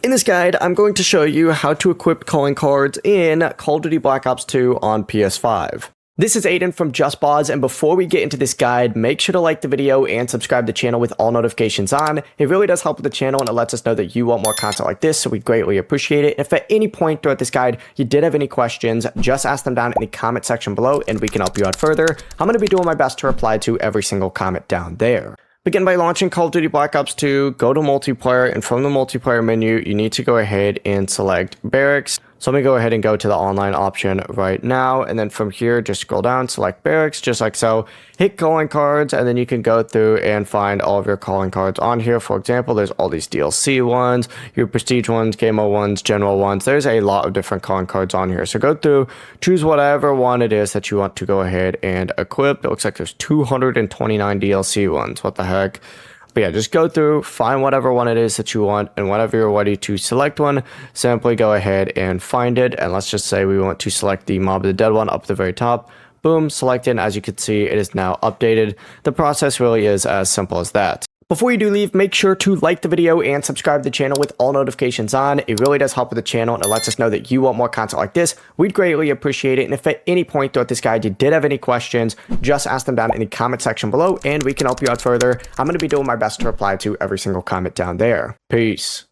In this guide, I'm going to show you how to equip calling cards in Call of Duty Black Ops 2 on PS5. This is Aiden from JustBoz, and before we get into this guide, make sure to like the video and subscribe to the channel with all notifications on. It really does help with the channel, and it lets us know that you want more content like this, so we greatly appreciate it. If at any point throughout this guide you did have any questions, just ask them down in the comment section below, and we can help you out further. I'm going to be doing my best to reply to every single comment down there. Begin by launching Call of Duty Black Ops 2, go to multiplayer, and from the multiplayer menu, you need to go ahead and select barracks. So let me go ahead and go to the online option right now, and then from here, just scroll down, select barracks, just like so. Hit calling cards, and then you can go through and find all of your calling cards on here. For example, there's all these DLC ones, your prestige ones, game mode ones, general ones. There's a lot of different calling cards on here. So go through, choose whatever one it is that you want to go ahead and equip. It looks like there's 229 DLC ones. What the heck? But yeah, just go through, find whatever one it is that you want, and whenever you're ready to select one, simply go ahead and find it. And let's just say we want to select the Mob of the Dead one up at the very top. Boom, selected, and as you can see, it is now updated. The process really is as simple as that. Before you do leave, make sure to like the video and subscribe to the channel with all notifications on. It really does help with the channel, and it lets us know that you want more content like this. We'd greatly appreciate it. And if at any point throughout this guide you did have any questions, just ask them down in the comment section below, and we can help you out further. I'm going to be doing my best to reply to every single comment down there. Peace.